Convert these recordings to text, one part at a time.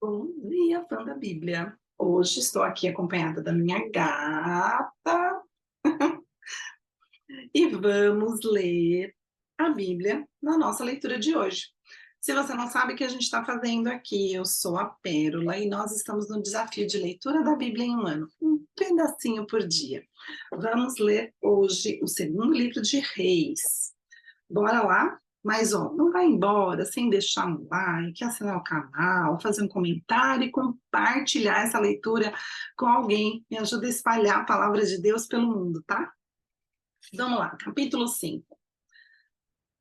Bom dia, fã da Bíblia. Hoje estou aqui acompanhada da minha gata e vamos ler a Bíblia na nossa leitura de hoje. Se você não sabe o que a gente está fazendo aqui, eu sou a Pérola e nós estamos no desafio de leitura da Bíblia em um ano, um pedacinho por dia. Vamos ler hoje o segundo livro de Reis. Bora lá? Mas, ó, não vai embora sem deixar um like, assinar o canal, fazer um comentário e compartilhar essa leitura com alguém. Me ajuda a espalhar a palavra de Deus pelo mundo, tá? Vamos lá, capítulo 5.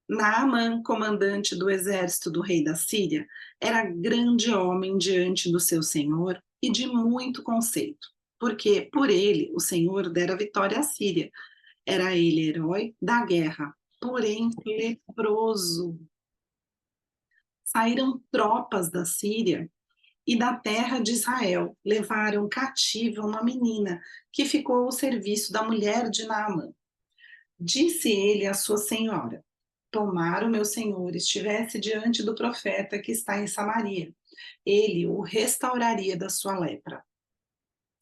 Naamã, comandante do exército do rei da Síria, era grande homem diante do seu senhor e de muito conceito, porque por ele o senhor dera vitória à Síria. Era ele herói da guerra, porém leproso. Saíram tropas da Síria e da terra de Israel, levaram cativa uma menina que ficou ao serviço da mulher de Naamã. Disse ele à sua senhora: Tomara o meu senhor estivesse diante do profeta que está em Samaria, ele o restauraria da sua lepra.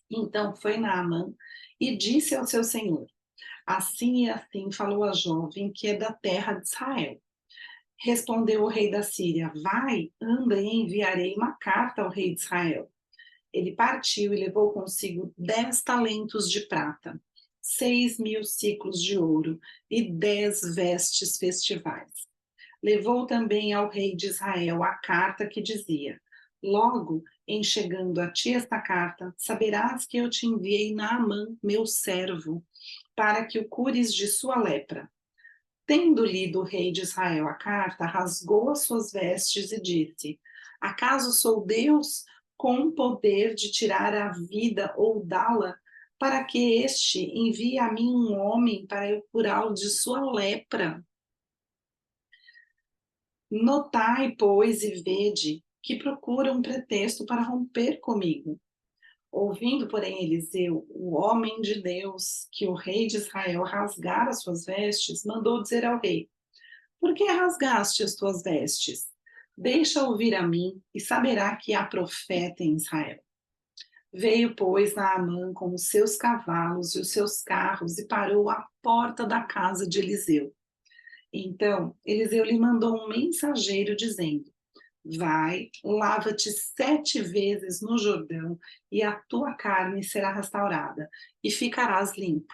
Então foi Naamã e disse ao seu senhor: Assim e assim falou a jovem que é da terra de Israel. Respondeu o rei da Síria: Vai, anda e enviarei uma carta ao rei de Israel. Ele partiu e levou consigo 10 talentos de prata, 6.000 siclos de ouro e 10 vestes festivais. Levou também ao rei de Israel a carta que dizia: Logo, em chegando a ti esta carta, saberás que eu te enviei Naamã, meu servo, para que o cures de sua lepra. Tendo lido o rei de Israel a carta, rasgou as suas vestes e disse: Acaso sou Deus com poder de tirar a vida ou dá-la, para que este envie a mim um homem para eu curá-lo de sua lepra? Notai, pois, e vede que procura um pretexto para romper comigo. Ouvindo, porém, Eliseu, o homem de Deus, que o rei de Israel rasgara as suas vestes, mandou dizer ao rei: Por que rasgaste as tuas vestes? Deixa ouvir a mim e saberá que há profeta em Israel. Veio, pois, Naamã com os seus cavalos e os seus carros e parou à porta da casa de Eliseu. Então, Eliseu lhe mandou um mensageiro dizendo: Vai, lava-te 7 vezes no Jordão e a tua carne será restaurada e ficarás limpo.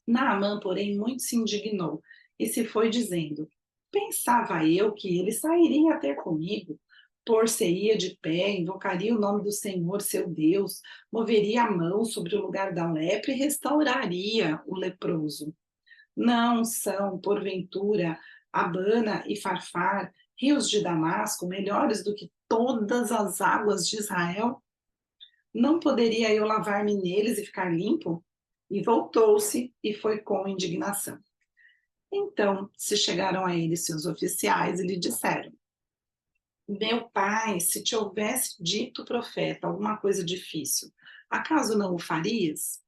Naamã, porém, muito se indignou e se foi dizendo: Pensava eu que ele sairia até comigo, por-se-ia de pé, invocaria o nome do Senhor, seu Deus, moveria a mão sobre o lugar da lepra e restauraria o leproso. Não são, porventura, Abana e Farfar, rios de Damasco, melhores do que todas as águas de Israel? Não poderia eu lavar-me neles e ficar limpo? E voltou-se e foi com indignação. Então se chegaram a ele seus oficiais e lhe disseram: Meu pai, se te houvesse dito o profeta alguma coisa difícil, acaso não o farias?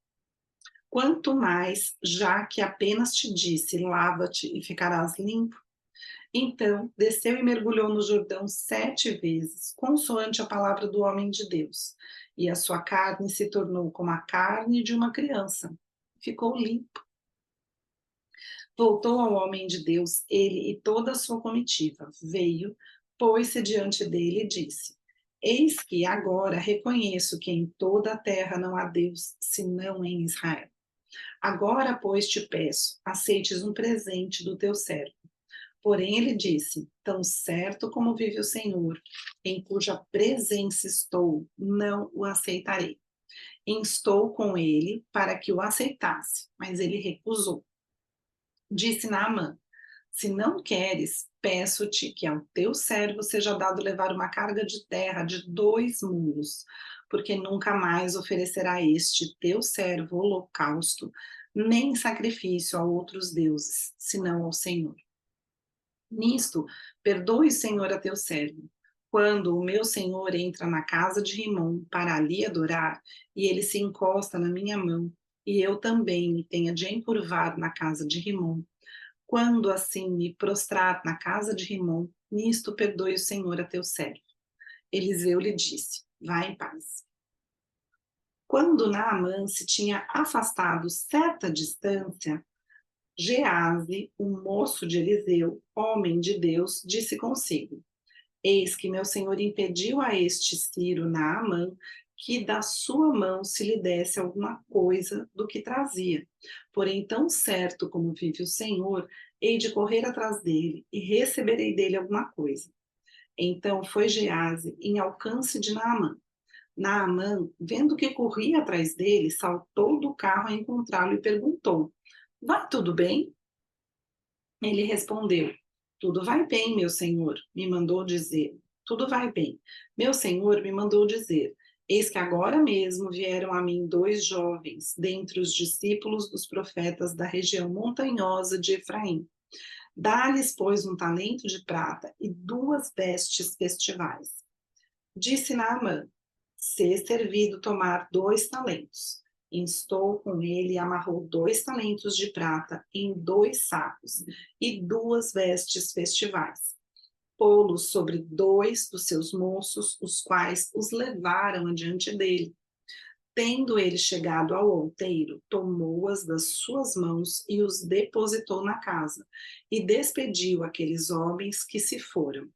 Quanto mais, já que apenas te disse, lava-te e ficarás limpo. Então desceu e mergulhou no Jordão 7 vezes, consoante a palavra do homem de Deus, e a sua carne se tornou como a carne de uma criança. Ficou limpo. Voltou ao homem de Deus, ele e toda a sua comitiva. Veio, pôs-se diante dele e disse: Eis que agora reconheço que em toda a terra não há Deus, senão em Israel. Agora, pois, te peço, aceites um presente do teu servo. Porém, ele disse: Tão certo como vive o Senhor, em cuja presença estou, não o aceitarei. Instou com ele para que o aceitasse, mas ele recusou. Disse Naamã: Se não queres, peço-te que ao teu servo seja dado levar uma carga de terra de 2 mulos, porque nunca mais oferecerá este teu servo holocausto, nem sacrifício a outros deuses, senão ao Senhor. Nisto, perdoe, Senhor, a teu servo. Quando o meu senhor entra na casa de Rimom para ali adorar, e ele se encosta na minha mão, e eu também me tenha de encurvar na casa de Rimom, quando assim me prostrar na casa de Rimom, nisto perdoe o Senhor a teu servo. Eliseu lhe disse: vá em paz. Quando Naamã se tinha afastado certa distância, Gease, um moço de Eliseu, homem de Deus, disse consigo: eis que meu senhor impediu a este Ciro Naamã que da sua mão se lhe desse alguma coisa do que trazia. Porém, tão certo como vive o Senhor, hei de correr atrás dele e receberei dele alguma coisa. Então foi Gease em alcance de Naamã. Naamã, vendo que corria atrás dele, saltou do carro a encontrá-lo e perguntou: vai tudo bem? Ele respondeu: tudo vai bem, meu senhor, me mandou dizer. Tudo vai bem. Meu senhor me mandou dizer: eis que agora mesmo vieram a mim dois jovens, dentre os discípulos dos profetas da região montanhosa de Efraim. Dá-lhes, pois, um talento de prata e duas vestes festivais. Disse Naamã: ser servido tomar 2 talentos. Instou com ele e amarrou 2 talentos de prata em 2 sacos e 2 vestes festivais. Pô-los sobre 2 dos seus moços, os quais os levaram adiante dele. Tendo ele chegado ao outeiro, tomou-as das suas mãos e os depositou na casa, e despediu aqueles homens que se foram.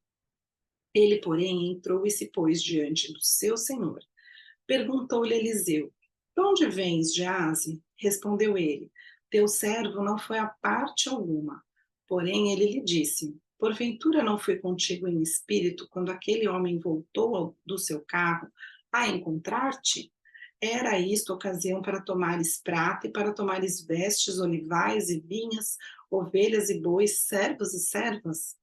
Ele, porém, entrou e se pôs diante do seu senhor. Perguntou-lhe Eliseu: de onde vens, Gease? Respondeu ele: teu servo não foi a parte alguma. Porém, ele lhe disse: porventura não fui contigo em espírito quando aquele homem voltou do seu carro a encontrar-te? Era isto ocasião para tomares prata e para tomares vestes, olivais e vinhas, ovelhas e bois, servos e servas?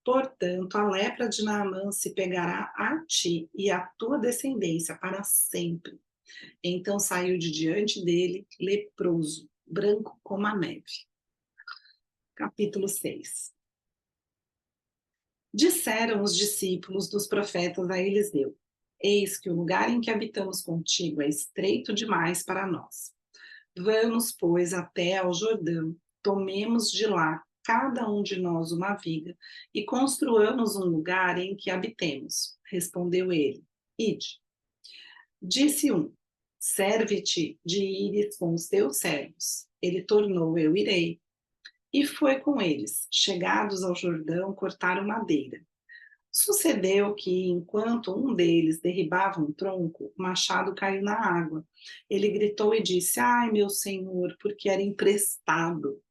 Portanto, a lepra de Naamã se pegará a ti e à tua descendência para sempre. Então saiu de diante dele, leproso, branco como a neve. Capítulo 6. Disseram os discípulos dos profetas a Eliseu: eis que o lugar em que habitamos contigo é estreito demais para nós. Vamos, pois, até ao Jordão, tomemos de lá cada um de nós uma viga e construamos um lugar em que habitemos. Respondeu ele: ide. Disse um: serve-te de ires com os teus servos. Ele tornou: eu irei. E foi com eles. Chegados ao Jordão, cortaram madeira. Sucedeu que, enquanto um deles derribava um tronco, o machado caiu na água. Ele gritou e disse: ai, meu senhor, porque era emprestado.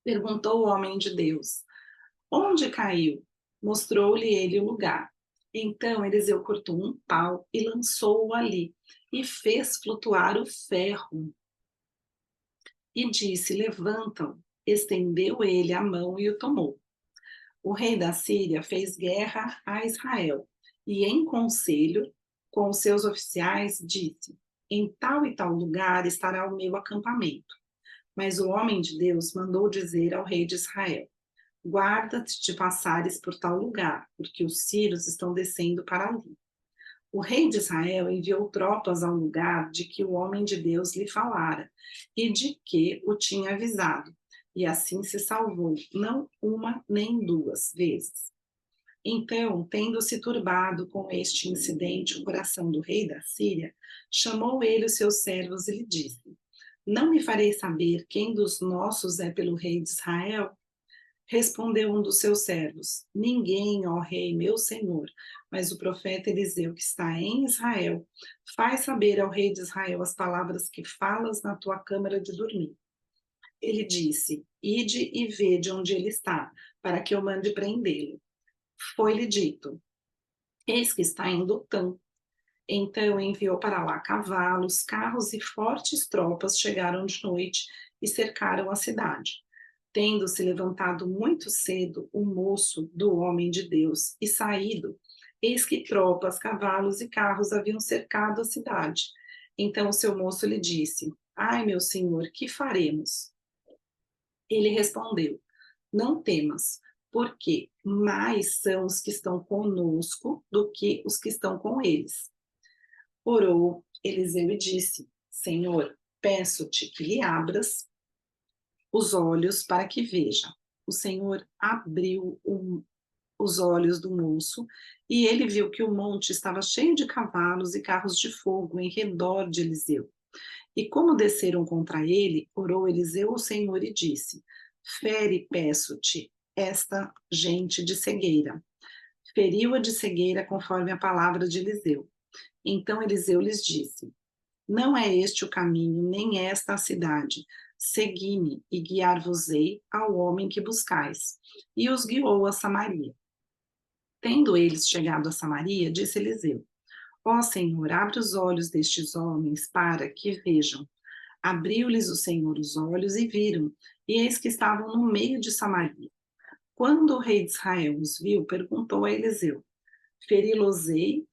Perguntou o homem de Deus: onde caiu? Mostrou-lhe ele o lugar. Então Eliseu cortou um pau e lançou-o ali, e fez flutuar o ferro. E disse: levanta-o. Estendeu ele a mão e o tomou. O rei da Síria fez guerra a Israel e, em conselho com os seus oficiais, disse: em tal e tal lugar estará o meu acampamento. Mas o homem de Deus mandou dizer ao rei de Israel: guarda-te de passares por tal lugar, porque os sírios estão descendo para ali. O rei de Israel enviou tropas ao lugar de que o homem de Deus lhe falara e de que o tinha avisado, e assim se salvou, não uma nem 2 vezes. Então, tendo-se turbado com este incidente o coração do rei da Síria, chamou ele os seus servos e lhe disse: não me farei saber quem dos nossos é pelo rei de Israel? Respondeu um dos seus servos: ninguém, ó rei, meu senhor, mas o profeta Eliseu, que está em Israel, faz saber ao rei de Israel as palavras que falas na tua câmara de dormir. Ele disse: ide e vede onde ele está, para que eu mande prendê-lo. Foi-lhe dito: eis que está em Dotã. Então enviou para lá cavalos, carros e fortes tropas chegaram de noite e cercaram a cidade. Tendo se levantado muito cedo o moço do homem de Deus e saído, eis que tropas, cavalos e carros haviam cercado a cidade. Então o seu moço lhe disse: ai, meu senhor, que faremos? Ele respondeu: não temas, porque mais são os que estão conosco do que os que estão com eles. Orou Eliseu e disse: Senhor, peço-te que lhe abras os olhos para que veja. O Senhor abriu os olhos do moço, e ele viu que o monte estava cheio de cavalos e carros de fogo em redor de Eliseu. E como desceram contra ele, orou Eliseu ao Senhor e disse: Fere, peço-te, esta gente de cegueira. Feriu-a de cegueira conforme a palavra de Eliseu. Então Eliseu lhes disse: Não é este o caminho, nem esta a cidade. Segui-me e guiar-vos-ei ao homem que buscais. E os guiou a Samaria. Tendo eles chegado a Samaria, disse Eliseu: Ó Senhor, abre os olhos destes homens para que vejam. Abriu-lhes o Senhor os olhos e viram, e eis que estavam no meio de Samaria. Quando o rei de Israel os viu, perguntou a Eliseu: Feri-los-ei,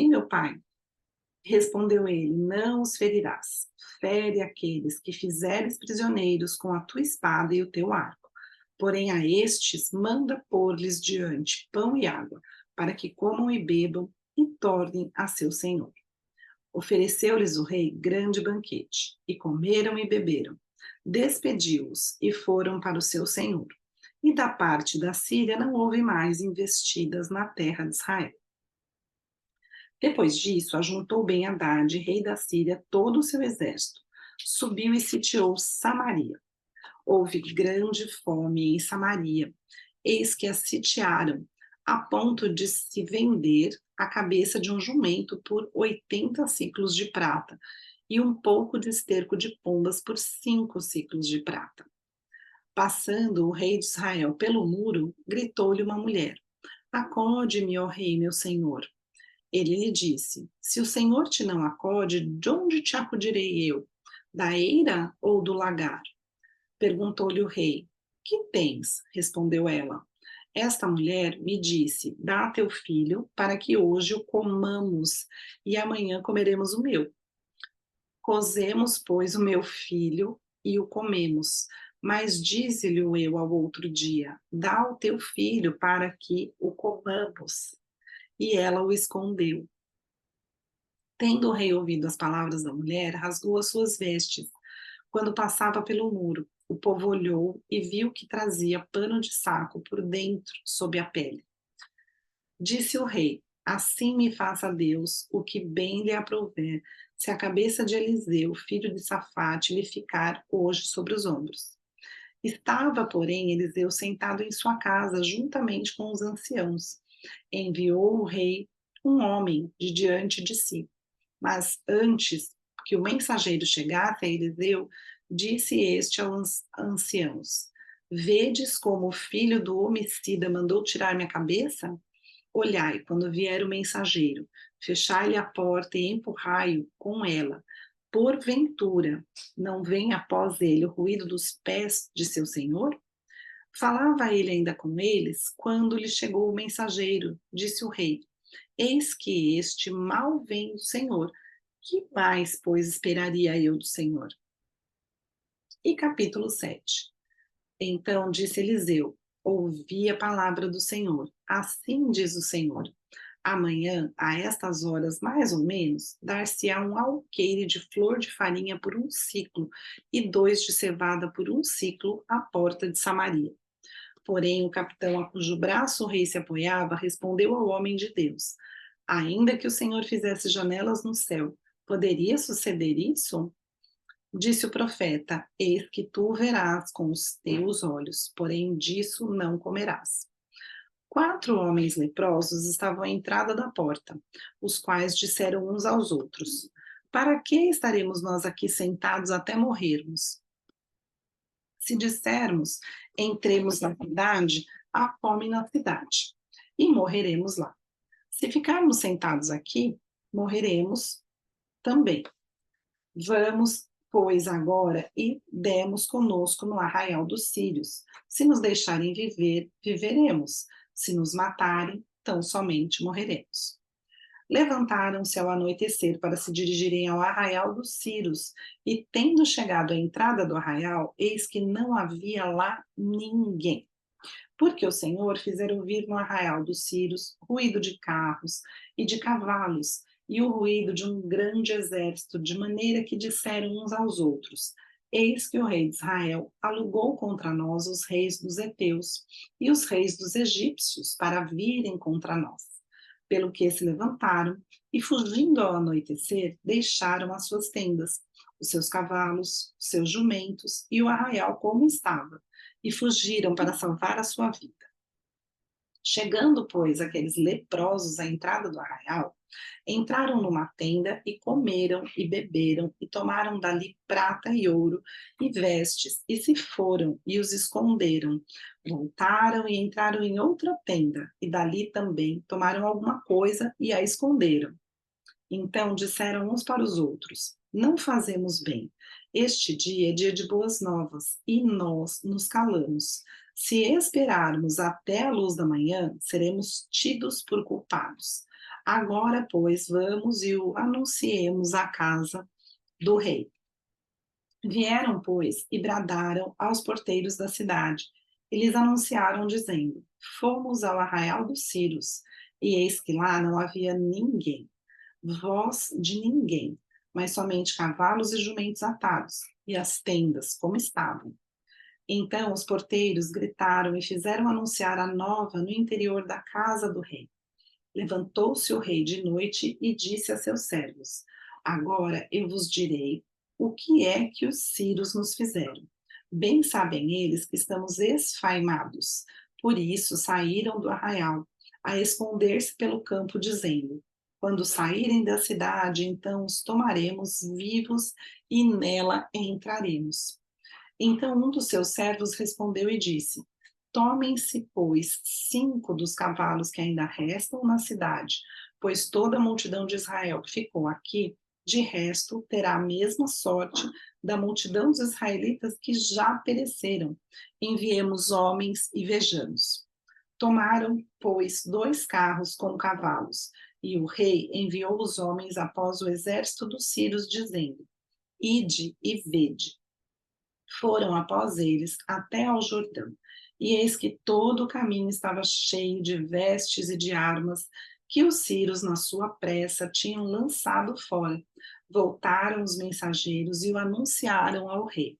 meu pai? Respondeu ele: Não os ferirás. Fere aqueles que fizeres prisioneiros com a tua espada e o teu arco. Porém, a estes manda pôr-lhes diante pão e água, para que comam e bebam e tornem a seu senhor. Ofereceu-lhes o rei grande banquete, e comeram e beberam. Despediu-os e foram para o seu senhor. E da parte da Síria não houve mais investidas na terra de Israel. Depois disso, ajuntou Ben-Hadad, rei da Síria, todo o seu exército. Subiu e sitiou Samaria. Houve grande fome em Samaria. Eis que a sitiaram, a ponto de se vender a cabeça de um jumento por 80 ciclos de prata e um pouco de esterco de pombas por 5 ciclos de prata. Passando o rei de Israel pelo muro, gritou-lhe uma mulher: Acode-me, ó rei, meu senhor. Ele lhe disse: Se o Senhor te não acode, de onde te acudirei eu? Da eira ou do lagar? Perguntou-lhe o rei: Que tens? Respondeu ela: Esta mulher me disse: Dá teu filho, para que hoje o comamos, e amanhã comeremos o meu. Cozemos, pois, o meu filho e o comemos. Mas dize-lhe eu ao outro dia: Dá o teu filho, para que o comamos. E ela o escondeu. Tendo o rei ouvido as palavras da mulher, rasgou as suas vestes. Quando passava pelo muro, o povo olhou e viu que trazia pano de saco por dentro, sob a pele. Disse o rei: Assim me faça Deus o que bem lhe aprouver, se a cabeça de Eliseu, filho de Safate, lhe ficar hoje sobre os ombros. Estava, porém, Eliseu sentado em sua casa, juntamente com os anciãos. Enviou o rei um homem de diante de si. Mas antes que o mensageiro chegasse a Eliseu, disse este aos anciãos: Vedes como o filho do homicida mandou tirar minha cabeça? Olhai, quando vier o mensageiro, fechai-lhe a porta e empurrai-o com ela. Porventura, não vem após ele o ruído dos pés de seu senhor? Falava ele ainda com eles, quando lhe chegou o mensageiro, disse o rei: Eis que este mal vem do Senhor. Que mais, pois, esperaria eu do Senhor? E capítulo 7. Então disse Eliseu: Ouvi a palavra do Senhor. Assim diz o Senhor: Amanhã, a estas horas mais ou menos, dar-se-á um alqueire de flor de farinha por 1 ciclo, e 2 de cevada por 1 ciclo, à porta de Samaria. Porém, o capitão a cujo braço o rei se apoiava respondeu ao homem de Deus: Ainda que o Senhor fizesse janelas no céu, poderia suceder isso? Disse o profeta: Eis que tu o verás com os teus olhos, porém disso não comerás. 4 homens leprosos estavam à entrada da porta, os quais disseram uns aos outros: Para que estaremos nós aqui sentados até morrermos? Se dissermos: Entremos na cidade, há fome na cidade, e morreremos lá. Se ficarmos sentados aqui, morreremos também. Vamos, pois, agora e demos conosco no arraial dos sírios. Se nos deixarem viver, viveremos. Se nos matarem, tão somente morreremos. Levantaram-se ao anoitecer para se dirigirem ao arraial dos sírios, e tendo chegado à entrada do arraial, eis que não havia lá ninguém. Porque o Senhor fizera ouvir no arraial dos sírios ruído de carros e de cavalos, e o ruído de um grande exército, de maneira que disseram uns aos outros: Eis que o rei de Israel alugou contra nós os reis dos heteus e os reis dos egípcios para virem contra nós. Pelo que se levantaram e, fugindo ao anoitecer, deixaram as suas tendas, os seus cavalos, os seus jumentos e o arraial como estava, e fugiram para salvar a sua vida. Chegando, pois, aqueles leprosos à entrada do arraial, entraram numa tenda e comeram e beberam e tomaram dali prata e ouro e vestes e se foram e os esconderam. Voltaram e entraram em outra tenda e dali também tomaram alguma coisa e a esconderam. Então disseram uns para os outros: Não fazemos bem. Este dia é dia de boas novas e nós nos calamos. Se esperarmos até a luz da manhã, seremos tidos por culpados. Agora, pois, vamos e o anunciemos à casa do rei. Vieram, pois, e bradaram aos porteiros da cidade. Eles anunciaram, dizendo: Fomos ao arraial dos Círios, e eis que lá não havia ninguém, voz de ninguém, mas somente cavalos e jumentos atados, e as tendas como estavam. Então os porteiros gritaram e fizeram anunciar a nova no interior da casa do rei. Levantou-se o rei de noite e disse a seus servos: Agora eu vos direi o que é que os sírios nos fizeram. Bem sabem eles que estamos esfaimados. Por isso saíram do arraial, a esconder-se pelo campo, dizendo: Quando saírem da cidade, então os tomaremos vivos e nela entraremos. Então um dos seus servos respondeu e disse: Tomem-se, pois, 5 dos cavalos que ainda restam na cidade, pois toda a multidão de Israel que ficou aqui, de resto, terá a mesma sorte da multidão dos israelitas que já pereceram. Enviemos homens e vejamos. Tomaram, pois, 2 carros com cavalos, e o rei enviou os homens após o exército dos sírios, dizendo: Ide e vede. Foram após eles até ao Jordão, e eis que todo o caminho estava cheio de vestes e de armas que os sírios, na sua pressa, tinham lançado fora. Voltaram os mensageiros e o anunciaram ao rei.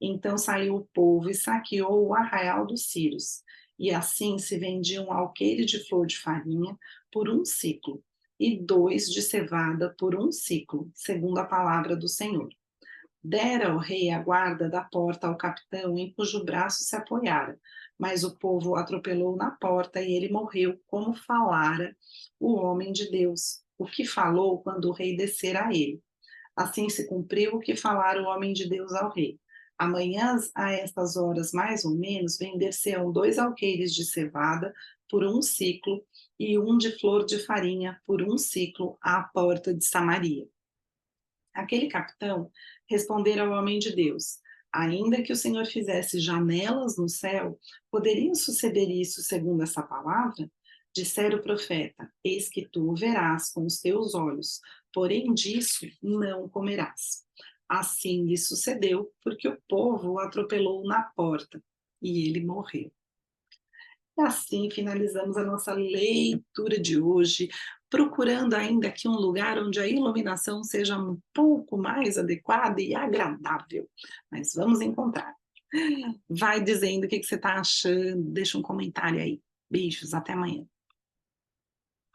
Então saiu o povo e saqueou o arraial dos sírios, e assim se vendia um alqueire de flor de farinha por 1 siclo, e 2 de cevada por 1 siclo, segundo a palavra do Senhor. Dera o rei a guarda da porta ao capitão em cujo braço se apoiara, mas o povo o atropelou na porta e ele morreu, como falara o homem de Deus, o que falou quando o rei descera a ele. Assim se cumpriu o que falara o homem de Deus ao rei. Amanhã, a estas horas mais ou menos, vender-se-ão 2 alqueires de cevada por 1 siclo e um de flor de farinha por 1 siclo à porta de Samaria. Aquele capitão respondera ao homem de Deus: Ainda que o Senhor fizesse janelas no céu, poderia suceder isso segundo essa palavra? Dissera o profeta: Eis que tu o verás com os teus olhos, porém disso não comerás. Assim lhe sucedeu, porque o povo o atropelou na porta, e ele morreu. E assim finalizamos a nossa leitura de hoje, procurando ainda aqui um lugar onde a iluminação seja um pouco mais adequada e agradável. Mas vamos encontrar. Vai dizendo o que você está achando, deixa um comentário aí. Beijos, até amanhã.